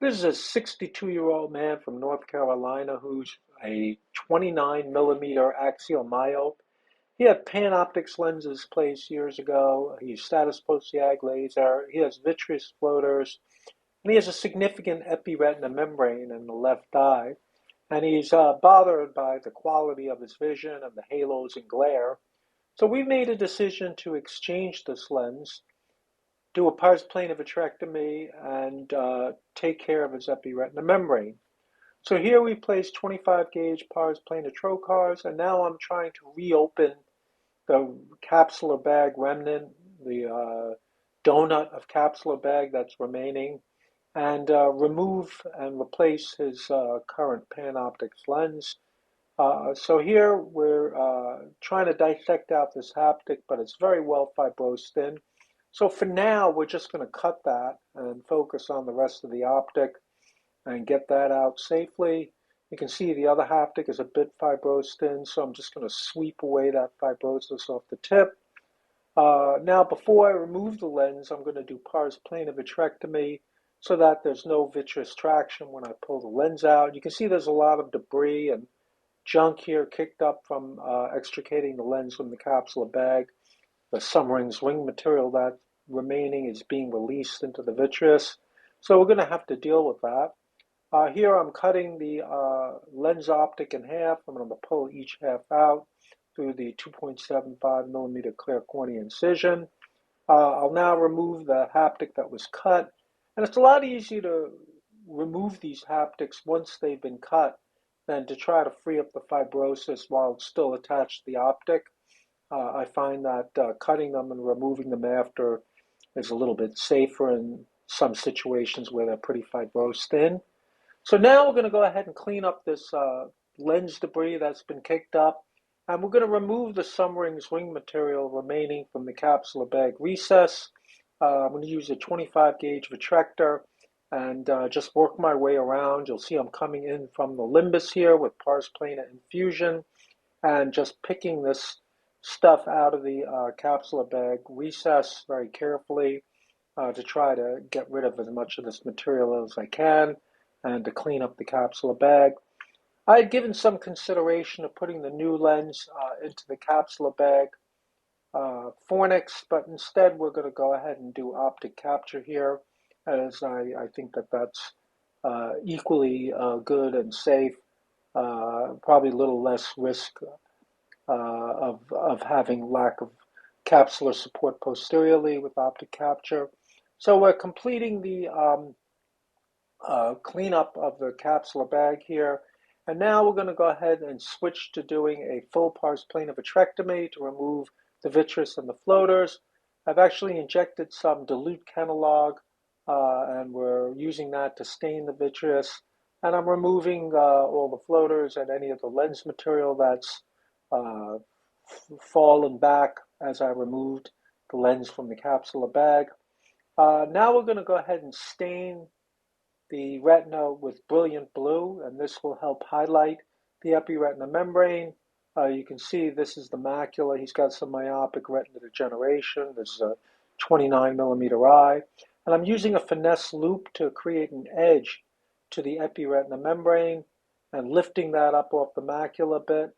This is a 62-year-old man from North Carolina who's a 29 millimeter axial myope. He had Panoptix lenses placed years ago. He's status post YAG laser. He has vitreous floaters, and he has a significant epiretina membrane in the left eye. And he's bothered by the quality of his vision and the halos and glare. So we made a decision to exchange this lens, do a pars plana vitrectomy, and take care of his epiretina membrane. So here we place 25 gauge pars plana trocars, and now I'm trying to reopen the capsular bag remnant, the donut of capsular bag that's remaining, and remove and replace his current Panoptix lens. So here we're trying to dissect out this haptic, but it's very well fibrosed in. So for now, we're just going to cut that and focus on the rest of the optic and get that out safely. You can see the other haptic is a bit fibrosed in, so I'm just going to sweep away that fibrosis off the tip. Now, before I remove the lens, I'm going to do pars plana vitrectomy so that there's no vitreous traction when I pull the lens out. You can see there's a lot of debris and junk here kicked up from extricating the lens from the capsular bag. The Summering's wing material that's remaining is being released into the vitreous. So we're going to have to deal with that. Here I'm cutting the lens optic in half. I'm going to pull each half out through the 2.75 millimeter clear cornea incision. I'll now remove the haptic that was cut. And it's a lot easier to remove these haptics once they've been cut than to try to free up the fibrosis while it's still attached to the optic. I find that cutting them and removing them after is a little bit safer in some situations where they're pretty fibrosed in. So now we're going to go ahead and clean up this lens debris that's been kicked up, and we're going to remove the Summering's wing material remaining from the capsular bag recess. I'm going to use a 25 gauge retractor and just work my way around. You'll see I'm coming in from the limbus here with pars plana infusion and just picking this stuff out of the capsular bag recess very carefully to try to get rid of as much of this material as I can and to clean up the capsular bag. I had given some consideration of putting the new lens into the capsular bag fornix, but instead we're going to go ahead and do optic capture here, as I think that that's equally good and safe, probably a little less risk of having lack of capsular support posteriorly with optic capture. So we're completing the cleanup of the capsular bag here. And now we're going to go ahead and switch to doing a full pars plana vitrectomy to remove the vitreous and the floaters. I've actually injected some dilute Kenalog, and we're using that to stain the vitreous. And I'm removing all the floaters and any of the lens material that's uh, fallen back as I removed the lens from the capsular bag. Now we're going to go ahead and stain the retina with brilliant blue, and this will help highlight the epiretina membrane. You can see this is the macula. He's got some myopic retina degeneration. This is a 29 millimeter eye. And I'm using a finesse loop to create an edge to the epiretina membrane and lifting that up off the macula a bit.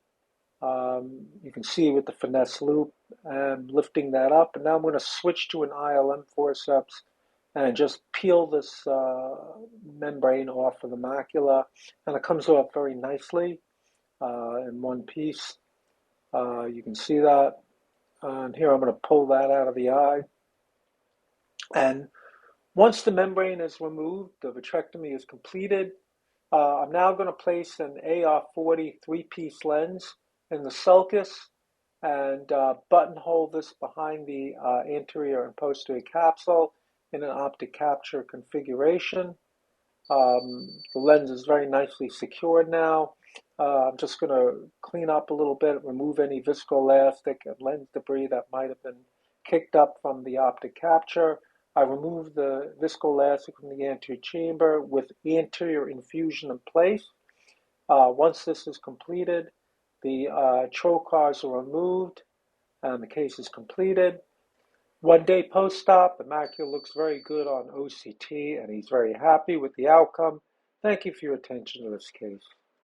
You can see with the finesse loop and lifting that up. And now I'm going to switch to an ILM forceps and just peel this membrane off of the macula, and it comes off very nicely in one piece. You can see that. And here I'm going to pull that out of the eye. And once the membrane is removed, the vitrectomy is completed. I'm now going to place an AR40 three-piece lens in the sulcus and buttonhole this behind the anterior and posterior capsule in an optic capture configuration. The lens is very nicely secured now. I'm just going to clean up a little bit, remove any viscoelastic and lens debris that might have been kicked up from the optic capture. I removed the viscoelastic from the anterior chamber with anterior infusion in place. Once this is completed, the trocars are removed and the case is completed. One day post-op, the macula looks very good on OCT, and he's very happy with the outcome. Thank you for your attention to this case.